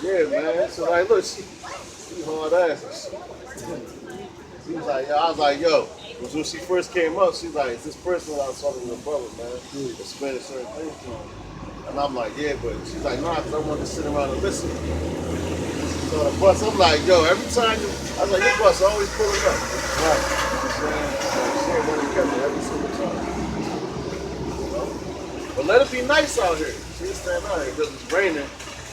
Yeah, man. So like, look, she hard ass and shit. She was like, yo, I was like, yo. When she first came up, she's like, is this person I was talking to your brother, man? Explaining certain things to him. And I'm like, yeah, but she's like, nah, because I wanted to sit around and listen. So the bus, I'm like, yo, every time I was like, this bus always pulling up. Right. She ain't running together every single time. You know? But let it be nice out here. She just stand out here because it's raining.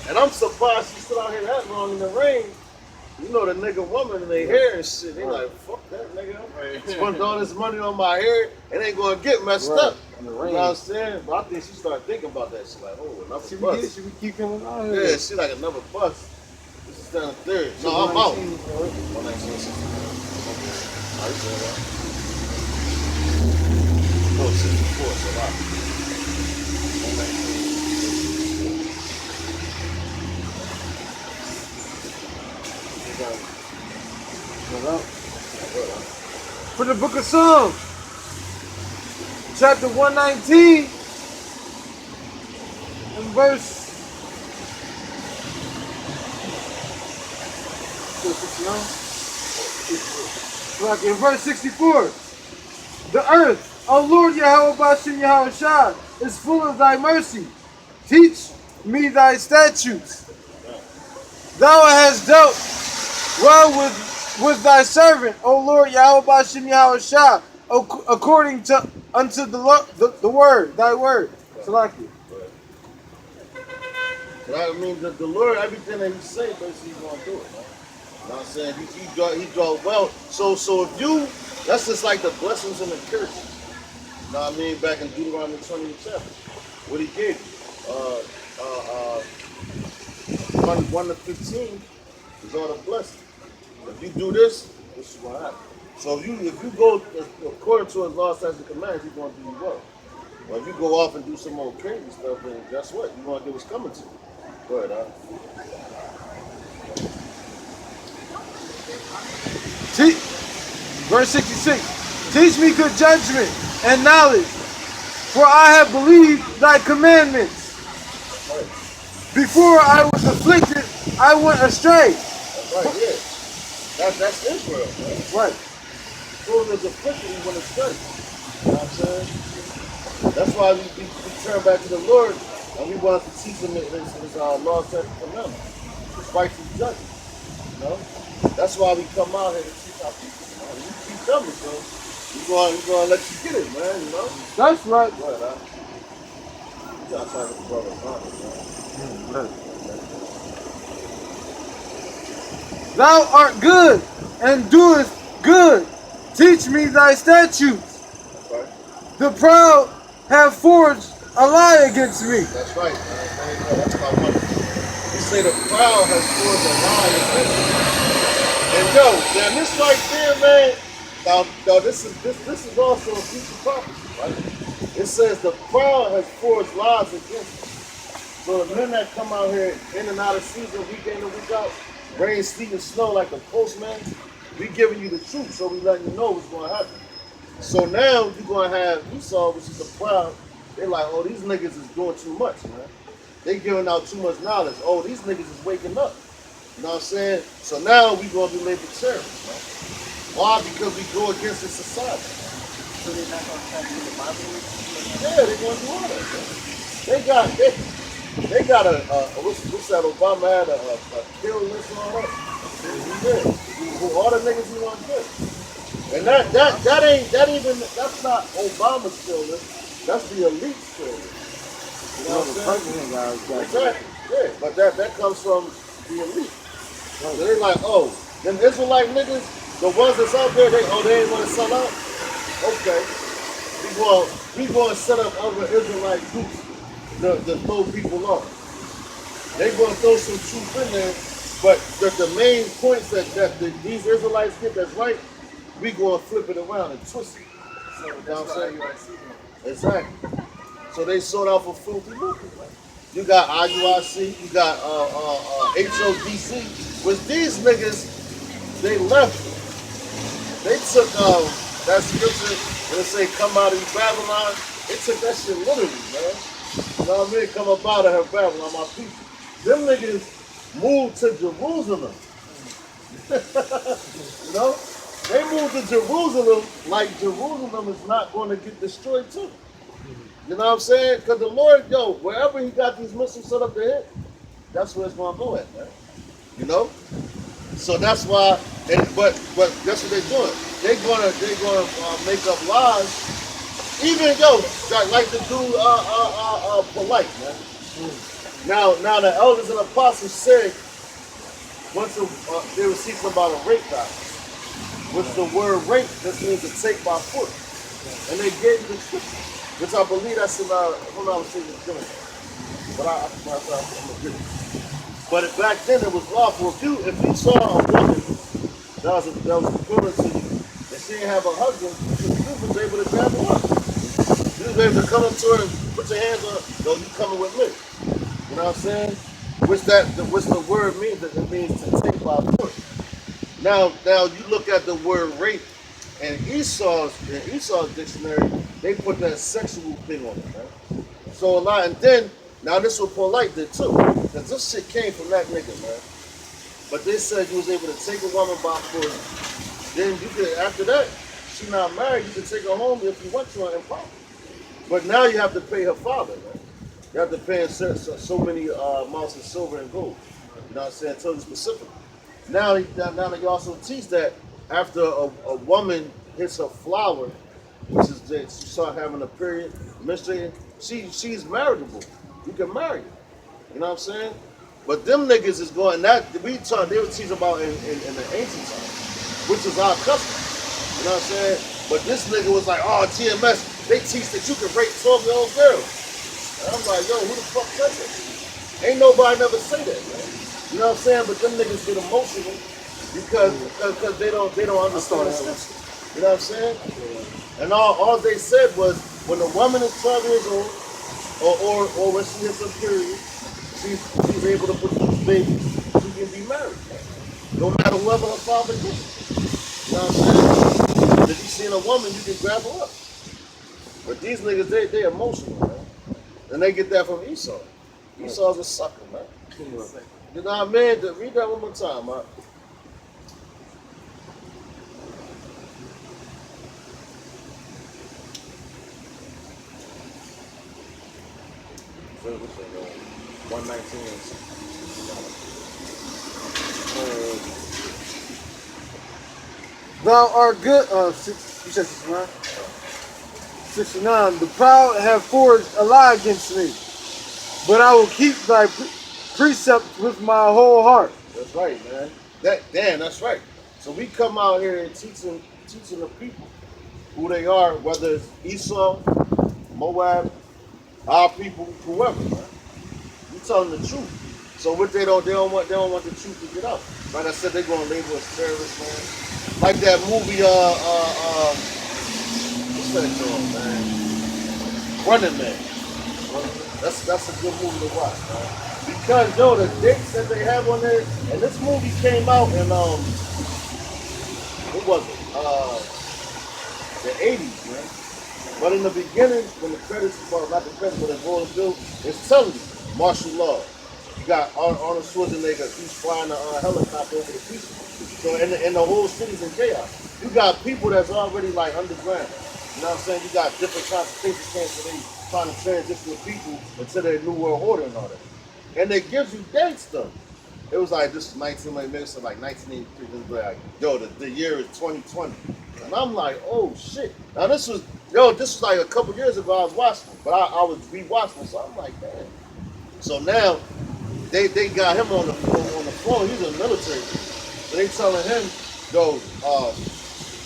And I'm surprised she's still out here that long in the rain. You know the nigga woman in their hair and shit. They like, fuck that nigga. I spent all this money on my hair. It ain't gonna get messed up. You know what I'm saying? But I think she started thinking about that. She's like, oh, another bus. Should we keep coming out here? Yeah, she like another bus. This is down the third. No, I'm out. 119. How you say that? No, 64, so a lot. 119. For the book of Psalms, chapter 119, and verse 64. The earth, O Lord Yahweh Bashem Yahweh Shah, is full of thy mercy. Teach me thy statutes. Thou hast dealt well with thy servant, O Lord Yahweh Bashem Yahweh Shah, according to unto the word, thy word. Salaki. I mean, the Lord, everything that He say, basically He's gonna do it, man. You know what I'm saying? He draw well. So if you, that's just like the blessings and the curses. You know what I mean? Back in Deuteronomy 20 chapter, what He gave you. 1 to 15 is all the blessings. If you do this, this is what happens. So if you go according to His law, statutes, and commands, He's gonna do you well. But if you go off and do some more crazy stuff, then guess what? You're gonna get what's coming to you. Go ahead, Verse 66. Teach me good judgment and knowledge, for I have believed thy commandments. Before I was afflicted, I went astray. That's right, yeah. That's Israel, man. Right. Before he was afflicted, he went astray. You know what I'm saying? That's why we turn back to the Lord and we want to teach him his law, statutes, and commandments. His righteous judgment. You know? That's why we come out here to teach our people, man. You keep coming, so we're going to let you get it, man, you know? That's right. Go ahead, huh? You got to talk to the brother, man. Thou art good and doest good. Teach me thy statutes. Right. The proud have forged a lie against me. That's right, man. That's what I wanted. You say the proud has forged a lie against me. And yo, man, this right there, man. Now this is also a future prophecy, right? It says the proud has forged lies against me. So the men that come out here in and out of season, week in and week out, rain, sleet, and snow like a postman, we giving you the truth, so we letting you know what's going to happen. So now you're going to have Esau, which is the proud. They're like, oh, these niggas is doing too much, man. They giving out too much knowledge. Oh, these niggas is waking up. You know what I'm saying? So now we going to be labeled terrorists, man. Why? Because we go against the society. So they're not going to try to do the Bible? Yeah, they're going to do all that, man. They got a what's that? Obama had a kill list and all that. He did. All the niggas he want to get. And that's not Obama's kill list. That's the elite kill list. You know what I'm saying? Exactly. Yeah, but that comes from the elite. So they're like, oh, them Israelite niggas, the ones that's out there, they ain't want to sell out. Okay, we going to set up other Israelite groups to throw people off. They going to throw some truth in there, but the main points that these Israelites get that's right, we going to flip it around and twist it. So You know what I'm saying? Exactly. Exactly. So they sold out for filthy lucre. You got IUIC, you got HODC, which these niggas, they left. They took that scripture when it say come out of Babylon, it took that shit literally, man. You know what I mean? Come up out of her Babylon, my people. Them niggas moved to Jerusalem. You know? They moved to Jerusalem like Jerusalem is not going to get destroyed too. You know what I'm saying? Because the Lord, yo, wherever he got these missiles set up to hit, that's where it's going to go at, man. You know? So that's why, but that's what they're doing. They're gonna make up lies. Even like the dude polite, man. Now the elders and apostles said once they were teaching about a rape doctrine, which the word rape just means to take by force, and they gave the scripture, which I believe that's in I don't know how to say this doing, but I'm agree. But back then it was lawful. If you saw a woman that was equivalent to you, and she didn't have a husband, you was able to grab her up. You was able to come up to her and put your hands on her. Yo, you coming with me? You know what I'm saying? Which the word means? It means to take by force. Now you look at the word rape, and Esau's dictionary, they put that sexual thing on it, man. So a lot, and then now this was polite did too, because this shit came from that nigga, man. But they said you was able to take a woman by force. Then you could, after that, she not married, you could take her home if you want to and empower. But now you have to pay her father, man. You have to pay so many amounts of silver and gold. You know what I'm saying? Tell you specifically. Now they also teach that after a woman hits her flower, which is that she start having a period, menstruating, she's marriageable. You can marry her. You know what I'm saying? But them niggas is going that they were teaching about in the ancient times, which is our custom. You know what I'm saying? But this nigga was like, oh, TMS, they teach that you can rape 12-year-old girls. And I'm like, yo, who the fuck said that? Ain't nobody never say that, man. You know what I'm saying? But them niggas get emotional because they don't understand the system. You know what I'm saying? And all they said was when a woman is 12 years old, or when she hits her period, she's able to produce babies, she can be married. No matter whether her father did it. You know what I'm saying? If you seen a woman, you can grab her up. But these niggas, they emotional, man. And they get that from Esau. Esau's a sucker, man. You know what I mean? Read that one more time, man. What's that, 119. Thou art good. You said 69. 69. The proud have forged a lie against me, but I will keep thy precepts with my whole heart. That's right, man. That's right. So we come out here and teaching the people who they are, whether it's Esau, Moab, our people, whoever, man. We tell them the truth. So what they don't want the truth to get out. Like I said, they're gonna label us terrorists, man. Like that movie, what's that called, man? Running Man. That's a good movie to watch, man. Because the dates that they have on there, and this movie came out in what was it? The 80s, man. But in the beginning, when the credits, well, not the credits, but the rolling bill, it's telling you martial law. You got Arnold Schwarzenegger, he's flying a helicopter over the people. So and the whole city's in chaos. You got people that's already like underground. You know what I'm saying? You got different concentration camps that they trying to transition people into their new world order and all that. And they gives you dates though. It was like this is 1983, so like 1983. This is like, yo, the year is 2020. And I'm like, oh shit. Now this was like a couple years ago I was watching it, but I was rewatching it, so I'm like, man. So now they got him on the phone. He's in the military. So they telling him, yo,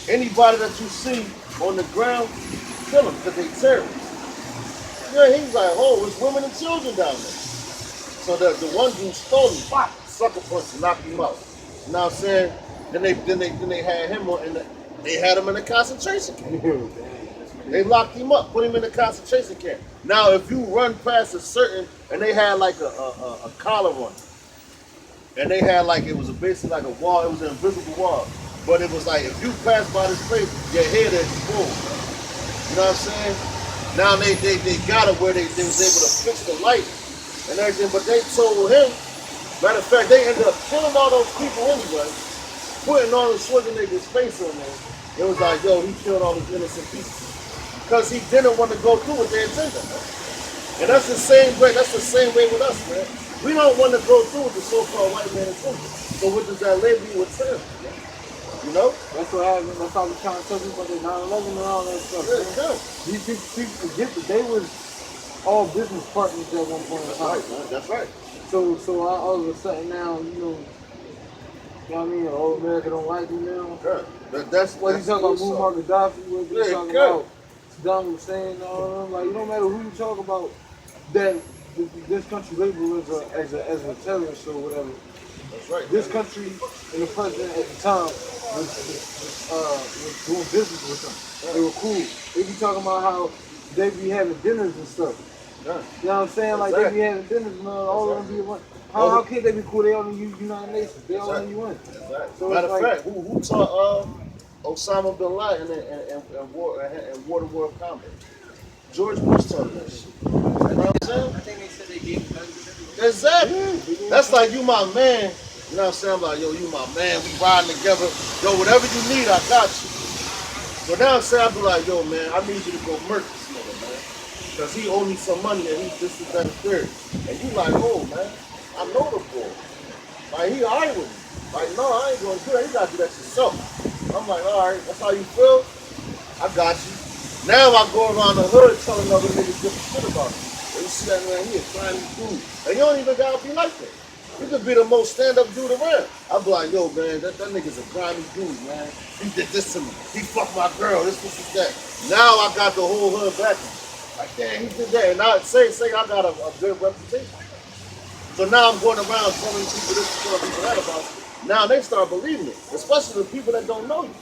anybody that you see on the ground, kill them because they terrorists. Yeah, he's like, oh, it's women and children down there. So the one dude stole him, pop, sucker punch, and knocked him out. You know what I'm saying? Then they had him on, and they had him in a concentration camp. They locked him up, put him in a concentration camp. Now, if you run past a certain, and they had like a collar on it, and they had like, it was basically like a wall, it was an invisible wall. But it was like, if you pass by this place, your head explode. You know what I'm saying? Now they got it where they was able to fix the light and everything, but they told him, matter of fact, they ended up killing all those people anyway, putting Arnold Schwarzenegger's face on there. It was like, yo, he killed all those innocent people. Because he didn't want to go through with their agenda, man. And that's the same way with us, man. We don't want to go through with the so-called white man agenda. So what does that label you with them? You know? That's what happened. That's how we trying to tell people about the 9/11 and all that stuff. Yeah, Man. These people forget that they was all business partners at one point in that's time. right, man. That's right. So all of a sudden now, you know what I mean? All America don't like you now. Yeah. That's What you talking about? Muammar Gaddafi? What you Yeah, talking good. about? Saddam Hussein? All of them. Like, it don't matter who you talk about. That this country labeled as a terrorist or whatever. That's right. This country and the president at the time was doing business with them. They were cool. They be talking about how they be having dinners and stuff. Yeah. You know what I'm saying? Like they be having dinners and all of them be one. How can't they be cool? They all in the United Nations. They all in the UN. Exactly. So Matter it's of like, fact, who taught Osama bin Laden and water war combat? George Bush taught him that shit. You know what I'm saying? I think they said they gave guns to them. Exactly. That's like, you my man. You know what I'm saying? I'm like, yo, you my man. We riding together. Yo, whatever you need, I got you. So now I'm saying, I be like, yo, man, I need you to go murk this nigga, man. Because he owe me some money and he's this, that, and third. And you like, oh, man, I know the boy. Like, he all right with me. Like, no, I ain't going to do that. You got to do that yourself. I'm like, all right, that's how you feel? I got you. Now I go around the hood telling other niggas different shit about him. You see that man, he a grimy dude. And you don't even got to be like that. You could be the most stand-up dude around. I be like, yo, man, that nigga's a grimy dude, man. He did this to me. He fucked my girl. This, that. Now I got the whole hood back. Like, damn, he did that. And I say I got a good reputation. So now I'm going around telling people this, telling people that about you. Now they start believing it, especially the people that don't know you.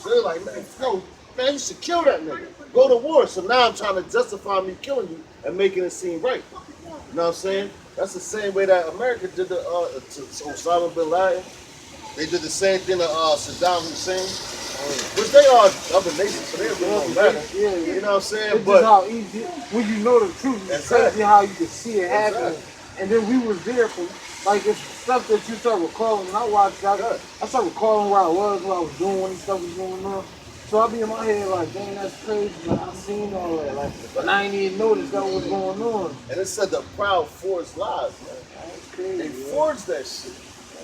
So they're like, man, you should kill that nigga. Go to war. So now I'm trying to justify me killing you and making it seem right. You know what I'm saying? That's the same way that America did to Osama bin Laden. They did the same thing to Saddam Hussein, which they are other nations, so they really don't matter. Yeah. You know what I'm saying? It's just how easy, when you know the truth, it's crazy how you can see it happen. And then we was there for, like, it's stuff that you start recalling. When I watched that, I started recalling where I was, what I was doing when this stuff was going on. So I be in my head like, dang, that's crazy. Like, I seen all that. Like, but I ain't even noticed that was going on. And it said the proud forged lives, man. That's crazy. They forged that shit.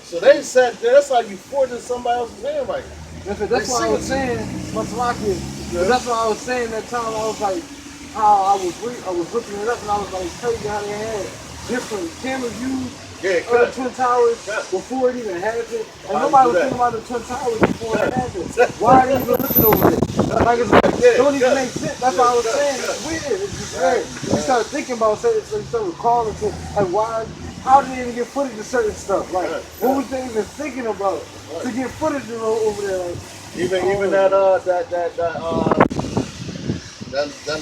So they said that's like you forging somebody else's handwriting. That's why I was saying, Masalaki, that's why I was saying that time. I was like, how I was looking it up and I was like, crazy how they had different camera views of the Twin Towers before it even happened. And nobody was thinking about the Twin Towers before it happened. Why are they even looking over there? Like, it don't even make sense. That's why I was saying, it's weird. It's just weird. You start thinking about certain, so you start recalling, like, why? How did they even get footage of certain stuff? Like, what was they even thinking about to get footage over there? Like, even that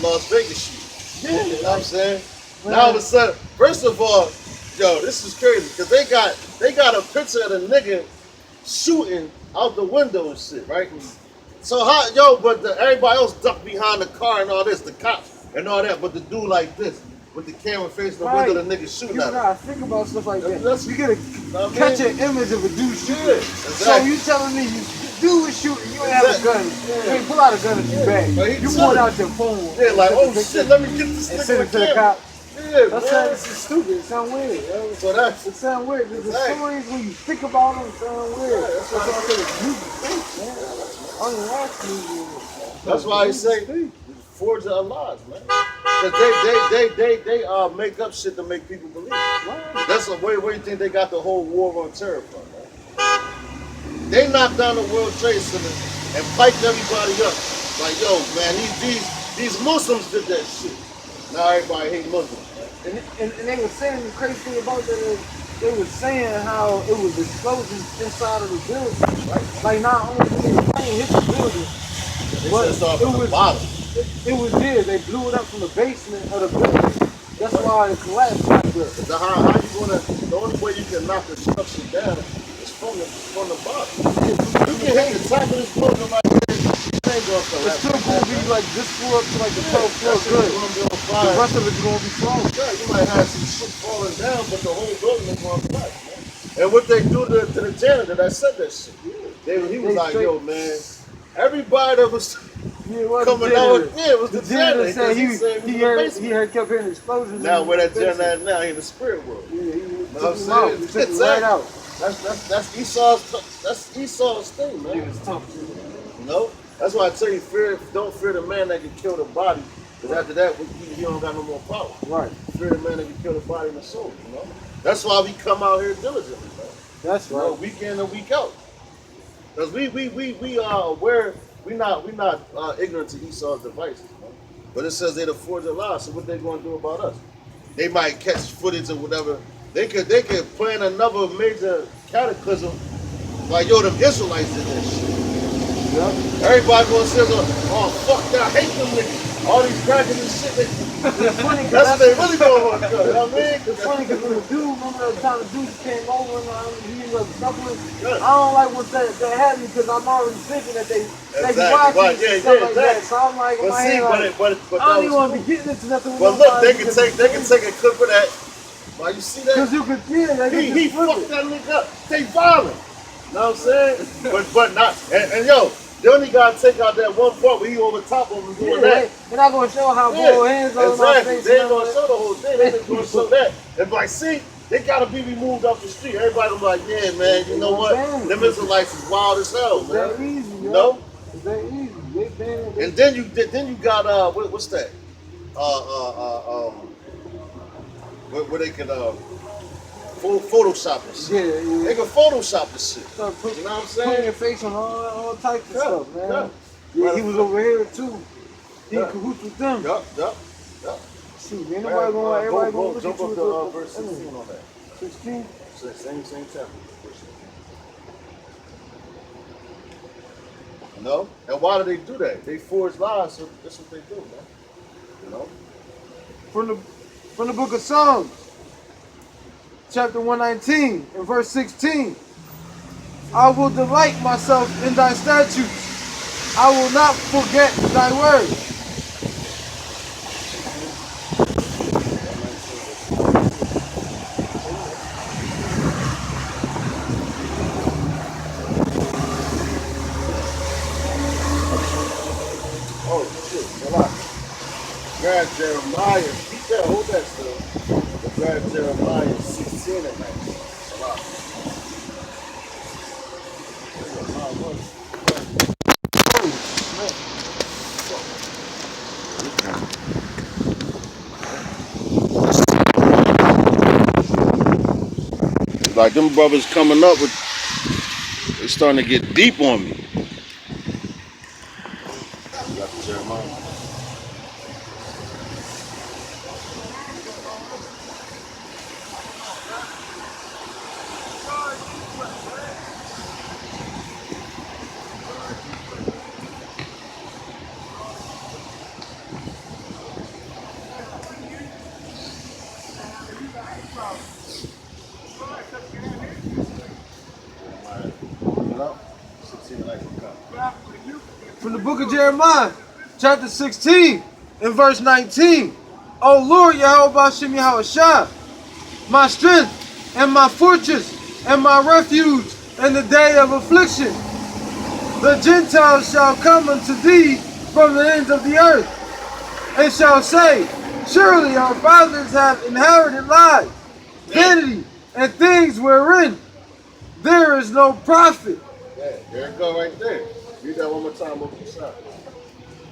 Las Vegas shoot. Yeah, You know what I'm saying? Now all of a sudden, first of all, yo, this is crazy because they got a picture of the nigga shooting out the window and shit, right? So but everybody else ducked behind the car and all this, the cops and all that, but the dude like this. With the camera facing the window, the nigga shooting you at him. gotta think about stuff like that. That's- You gotta catch an image of a dude shooting. So exactly. you telling me you dude was shooting, you ain't have a gun. You ain't pull out a gun in your bag. But he You took pulled it. out your phone. Yeah, like, and oh took a shit, picture let me get this and nigga send on it to the camera. cop. Yeah, That's man. it's stupid. It sound weird. Yo. So that's It sound weird. The Exactly. stories when you think about them sound weird. Yeah, That's why I say it's music fake, man. I don't watch movies. That's why I say forge their lives, man. Cause they make up shit to make people believe. That's where you think they got the whole war on terror from, man. They knocked down the World Trade Center and piped everybody up. Like, yo, man, these Muslims did that shit. Now everybody hate Muslims. And they were saying the crazy thing about that is they were saying how it was explosions inside of the building. Right? Like not only did the plane hit the building, They but said start from the bottom. it was there. They blew it up from the basement of the building. That's why it collapsed like that. So how you gonna? The only way you can knock the structure down is from the bottom. You can hit the top of this building like this. You ain't gonna It's still going to be like this floor up to like the 12th floor. That's Good. gonna be on The fire. rest of it's going to be closed. Yeah, you might have some shit falling down, but the whole building is gonna collapse, man. And what they do to the janitor that said that shit, he was They like, straight- yo, man, everybody that was Yeah, it was coming the out, janitor. yeah, it was the janitor janitor. said He said he he was in the heard basement. kept hearing explosions. Now in where the that janitor basement. at now, he in the spirit world. Yeah, he You know took what him I'm out. saying? He took him right out. That's Esau's thing, man. He was tough. You know? That's why I tell you, don't fear the man that can kill the body. Because after that, you don't got no more power. Right. Fear the man that can kill the body and the soul, you know? That's why we come out here diligently, man. That's You know, right. week in and week out. Because we are aware, we not ignorant to Esau's devices, man. But it says they're the forge of lies, so what they gonna do about us? They might catch footage or whatever. They could plan another major cataclysm like, yo, them Israelites did that shit. Yep. Everybody gonna say, oh fuck that, I hate them niggas. All these crackers and shit, It's funny that's what they because really going on, you know what I mean? it's funny because when the dude, remember the time the dude came over and he ended up suffering? Yeah. I don't like what that had me because I'm already thinking that they Exactly. watching Right. and Yeah, stuff yeah, like that. exactly. So I'm like, in But my see, head, like, but I that don't even was want to cool. be getting into nothing with But look, they can because take a clip of that. Why you see that? you could feel it. He fucked that nigga up. They violent. Know what I'm saying? but not. And yo, they only gotta take out that one part where he over top of him doing that. They're not going to show how Yeah, both hands are on my exactly. face. They ain't and all gonna that. show the whole thing. They just gonna show that. And like, see, they gotta be removed off the street. Everybody gonna be like, yeah, man. You know what? Them Israelites is wild as hell, It's that man. easy, You know? It's that easy. They banned it. And then you got what's that? Where they can Photoshop this shit. Yeah. They can Photoshop this shit. Start You know what I'm putting saying? your face on all types of Yeah, stuff, man. yeah. Yeah, he was over here too. He Yeah. in cahoots with them. Yup. Shoot, ain't nobody going. Everybody going to look jump at up you to with verse 16 on that. 16. Same chapter. You know? And why do they do that? They forge lies, so that's what they do, man. You know? From the book of Psalms, chapter 119 and verse 16. I will delight myself in thy statutes. I will not forget thy word. Oh, shit. Hold on. Grab Jeremiah. Keep that. Hold that still. Grab Jeremiah 16 and 19. Hold on. Like them brothers coming up with, they starting to get deep on me. You got the Jeremiah. From the book of Jeremiah, chapter 16 and verse 19. O Lord, Yahweh Bashem Yahushua, my strength and my fortress and my refuge in the day of affliction. The Gentiles shall come unto thee from the ends of the earth, and shall say, surely our fathers have inherited lies, vanity, and things wherein there is no profit. Yeah, there it go right there. Read that one more time over the side.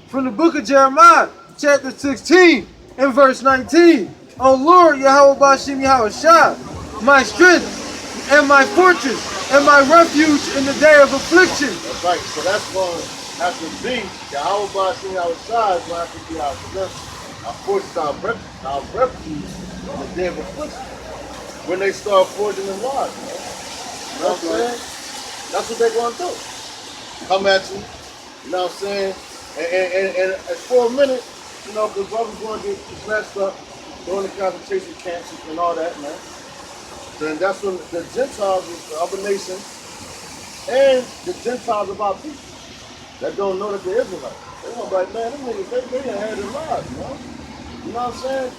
From the book of Jeremiah, chapter 16 and verse 19. O Lord, Yahweh Bashem Yahushua, my strength and my fortress and my refuge in the day of affliction. That's right. So that's going to have to be Yahweh Bashem Yahushua is going to have to be our strength, our fortress, our refuge in the day of affliction. When they start forging them lies, man. You know what I'm saying? That's what they're going to do. Come at you, you know what I'm saying? And for a minute, you know, the brothers going to get messed up during the concentration camps and all that, man. Then that's when the Gentiles, the other nations, And the Gentiles of our people that don't know that they're Israelites. They're gonna be like, man, them niggas, they inherited lives, man. You know what I'm saying?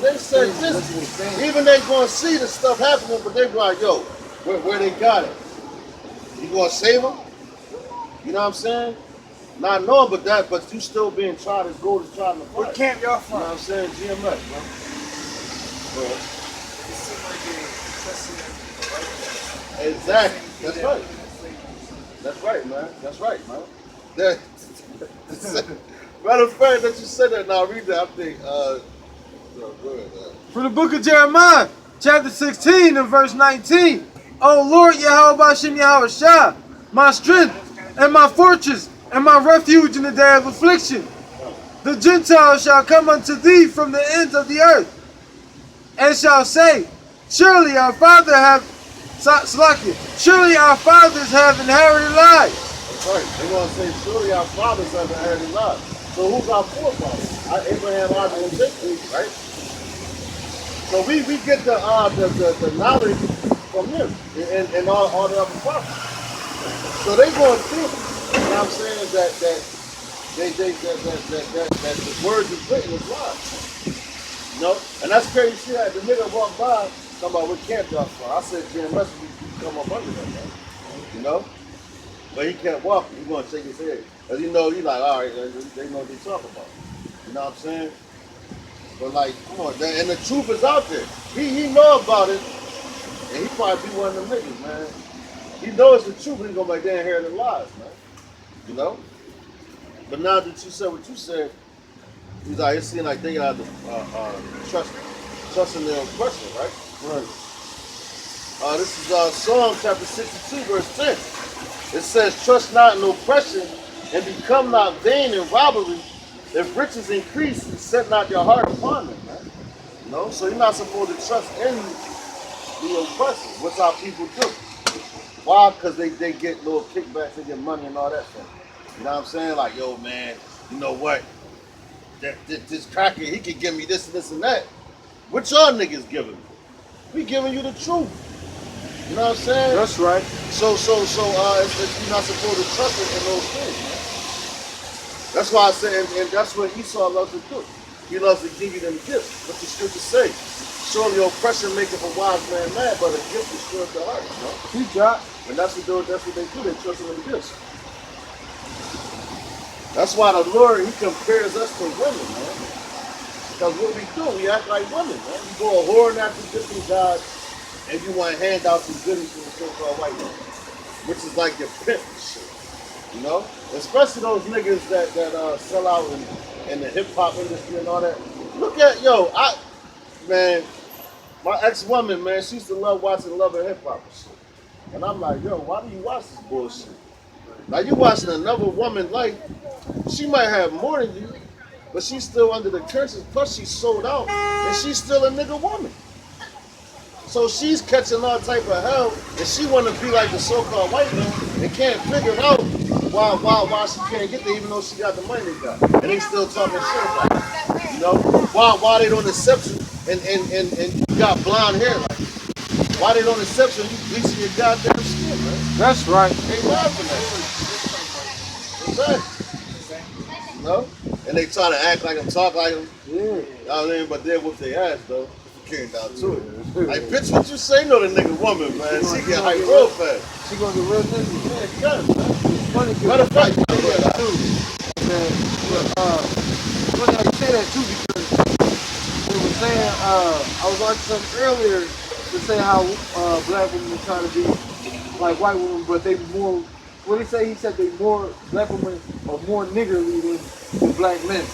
They said this. Even they gonna see the stuff happening, but they be like, yo, where they got it? You gonna save them? You know what I'm saying? Not knowing, but you still being tried as gold as tried in the fire. What camp y'all You know from? what I'm saying? GMS, bro. Bro. Exactly. That's right. That's right, man. That's right, man. Matter of fact, that you said that, now read that. I think, go ahead, From the book of Jeremiah, chapter 16 and verse 19. O Lord Yahweh Bashem Yahweh Shah, my strength and my fortress and my refuge in the day of affliction. The Gentiles shall come unto thee from the ends of the earth, and shall say, surely our father have surely our fathers have inherited lives. That's right. They're going to say, surely our fathers have inherited lives. So who's our forefathers? Abraham, Isaac, and Jacob, right? So we get the knowledge from him and all the other prophets. So they going to think, you know what I'm saying, that the words is written is lies. You know? And that's crazy shit. Like, the nigga walked by, talking about what camp y'all from. I said, Jim, must come up under that, man. You know? But he can't walk. He's going to shake his head. Because you know, he's like, all right, they know what they talking about. You know what I'm saying? But like, come on, and the truth is out there. He know about it, and he probably be one of them niggas, man. He knows the truth, but he's going to be like, they inherited lies, man. You know? But now that you said what you said, he's like, it seems like they got to trust in their oppression, right? Right. This is Psalm chapter 62, verse 10. It says, trust not in oppression, and become not vain in robbery. If riches increase, set not your heart upon them, man. You know? So you're not supposed to trust in the oppressors. What's our people do? Why? Because they get little kickbacks, they get money and all that stuff. You know what I'm saying? Like, yo, man, you know what? This cracker, he could give me this and this and that. What y'all niggas giving me? We giving you the truth. You know what I'm saying? That's right. So you're not supposed to trust in those things, man. That's why I say, and that's what Esau loves to do. He loves to give you them gifts. What the scriptures say? Surely oppression maketh a wise man mad, but a gift destroys the heart. You know? He got. And that's what they do. They trust in the gifts. That's why the Lord, he compares us to women, man. Because what we do, we act like women, man. You go a whoring after different gods, and you want handouts and goodies from the so-called white man, which is like your pimp and shit. You know? Especially those niggas that sell out in the hip-hop industry and all that. Look at, man, my ex-woman, man, she used to love watching Love and Hip-Hop and shit. And I'm like, yo, why do you watch this bullshit? Like, you watching another woman, like, she might have more than you, but she's still under the curses, plus she's sold out, and she's still a nigga woman. So she's catching all type of hell, and she want to be like the so-called white man, and can't figure out why she can't get there, even though she got the money they got. And they still talking shit about it. You know? Why they don't accept you, and you got blonde hair like that? Why they don't accept you, and you bleaching your goddamn skin, man? That's right. They laughing at you. Exactly. You know? And they try to act like them, talk like them. Yeah. You know what I mean? But they whoop their ass, though. Came down to it. Like, bitch, what you say? No, the nigga woman, man. She get hyped real fast. She gonna get real nigga. Yeah, it does, man. It's funny because Matter of fact, too. Man, funny how you say that too, because they were saying, I was watching something earlier to say how black women are trying to be like white women, but they more. What did he say? He said black women are more niggerly than black men.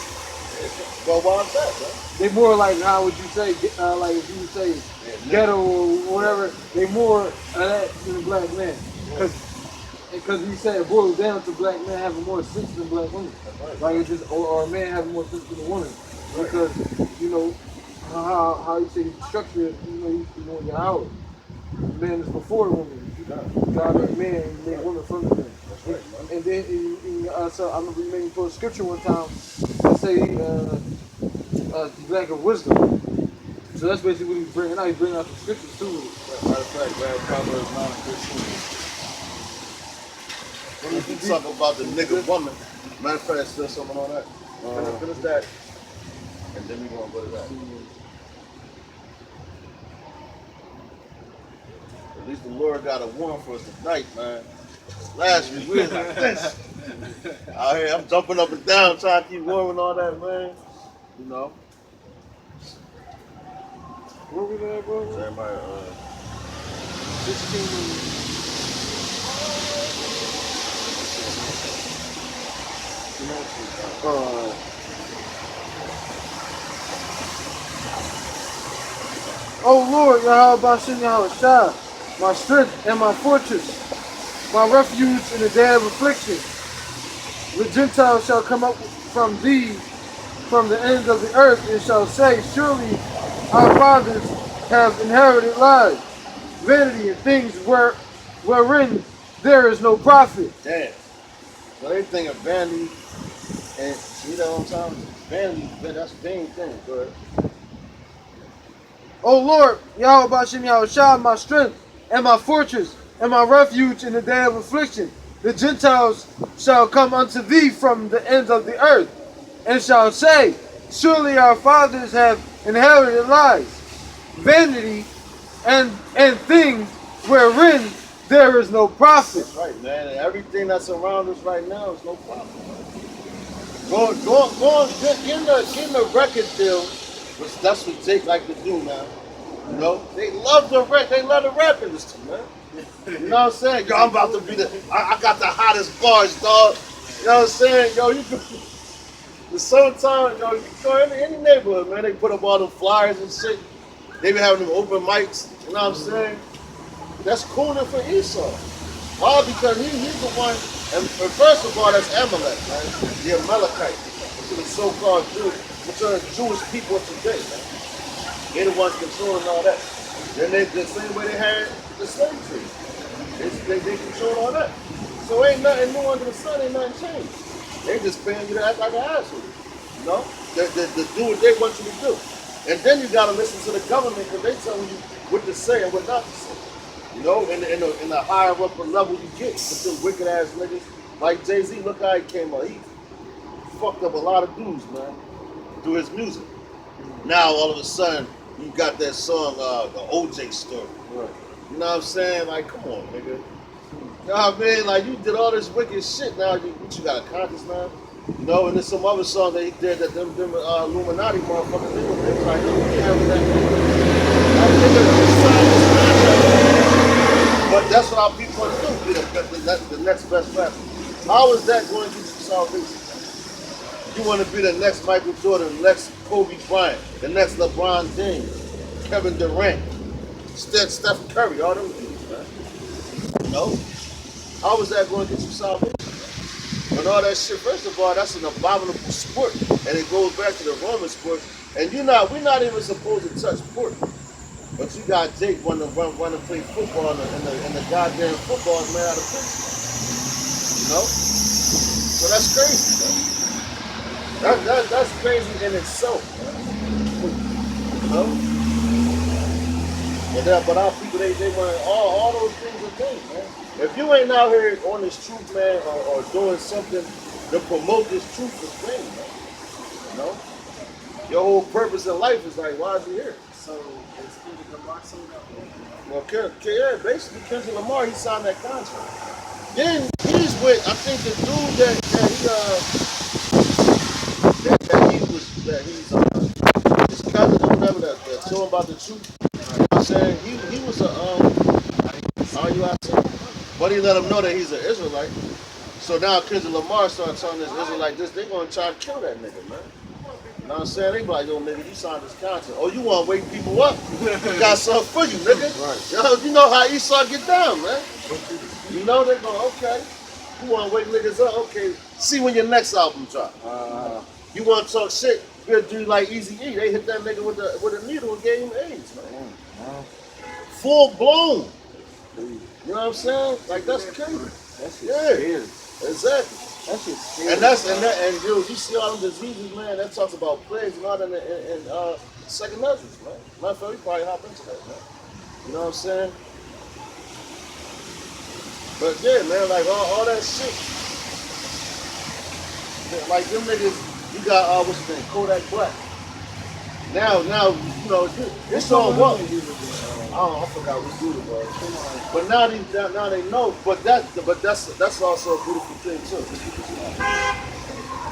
well, why is that, man? They more like, how would you say, like if you would say ghetto or whatever, they more of that than a black man. Because he said it boils down to black men having more sense than black women. Like it's just, or a man having more sense than a woman. Because, you know, how you say you structure it, you know, you know your hours. Man is before the woman. God made man and made woman from the man. And then, so I remember you made me pull a scripture one time that say, lack of wisdom. So that's basically what he's bringing out. He's bringing out the scriptures too. Matter of fact, grab Proverbs 9:15. When you talk about the nigga woman, matter of fact, still something on that. Finish that, and then we gonna go to that. At least the Lord got a warrant for us tonight, man. Last week we was like this. Out here, I'm jumping up and down trying to keep warm and all that, man. You know. Where we at, bro? Jeremiah 16. Oh Lord, Yahweh Bashem Yahweh Shah, my strength and my fortress, my refuge in the day of affliction. The Gentiles shall come up from thee, from the ends of the earth, and shall say, surely our fathers have inherited lies, vanity, and things wherein there is no profit. damn. So they think of vanity, and you know what I'm saying? Vanity, that's a vain thing, go ahead. O Lord, Yahweh Bashem Yahweh Shah, my strength and my fortress and my refuge in the day of affliction. The Gentiles shall come unto thee from the ends of the earth, and shall say, surely our fathers have inherited lies, vanity, and things wherein there is no profit. That's right, man. And everything that's around us right now is no problem. Getting a record deal, which that's what Jake like to do now. You know, they love the rap industry, man. You know what I'm saying? Yo, I'm about to be I got the hottest bars, dog. You know what I'm saying? Yo, you can, the summertime, yo, you can go in any neighborhood, man. They put up all them flyers and shit. They be having them open mics, you know what I'm saying? That's cooler for Esau. Why? Because he's the one, and first of all, that's Amalek, right? The Amalekite, which are the so-called Jews, which are the Jewish people of today, man. They're the ones controlling all that. Then they, the same way they had the slave trade. They control all that. So ain't nothing new under the sun, ain't nothing changed. They just paying you to act like an asshole. You know? They do what they want you to do. And then you gotta listen to the government because they telling you what to say and what not to say. You know, in the higher up level you get with them wicked ass niggas. Like Jay-Z, look how he came up. He fucked up a lot of dudes, man, through his music. Now all of a sudden, you got that song, the OJ story. Right. You know what I'm saying? Like, come on, nigga. You know what I mean? Like, you did all this wicked shit. Now you got a conscience now. You know, and there's some other song that he did that them Illuminati motherfuckers, they was like, yo, we can't have that nigga. But that's what our people want to do, be the next best rapper. How is that going to get you salvation? You want to be the next Michael Jordan, the next Kobe Bryant, the next LeBron James, Kevin Durant, Steph Curry, all them dudes, man. You know? How is that going to get you salvation? And all that shit, first of all, that's an abominable sport. And it goes back to the Roman sport. And we're not even supposed to touch pork. But you got Jake run and play football and the goddamn football is made out of prison. You know? So that's crazy, man. That's crazy in itself, man. You know? But our people, they want all those things are things, man. If you ain't out here on this truth, man, or doing something to promote this truth, is vain, man. You know? Your whole purpose in life is like, why is he here? So, is Kendrick Lamar sold out? Well, yeah, basically, Kendrick Lamar, he signed that contract. Then he's with, I think, the dude his cousin or whatever that told him about the truth. You know what I'm saying? He was but he let him know that he's an Israelite. So now Kendrick Lamar started telling this Israelite this, they're gonna try to kill that nigga, man. You know what I'm saying? They be like, yo, nigga, you signed this contract. Oh, you want to wake people up? We got something for you, nigga. Right. Yo, you know how Esau get down, man. You know they go, okay. You want to wake niggas up? Okay. See when your next album drop. You want to talk shit? We'll do like Eazy-E. They hit that nigga with a needle and gave him AIDS, man. Full blown. You know what I'm saying? Like that's crazy. That's Yeah. Exactly. That's just scary. And you see all them diseases, man. That talks about plagues and all that in second measures, man. Matter of fact, we probably hop into that, man. You know what I'm saying? But yeah, man, like all that shit. Like them niggas, you got what's his name, Kodak Black. Now, you know, it's all what. I forgot what dude it was. But now they know. But that's also a beautiful thing too.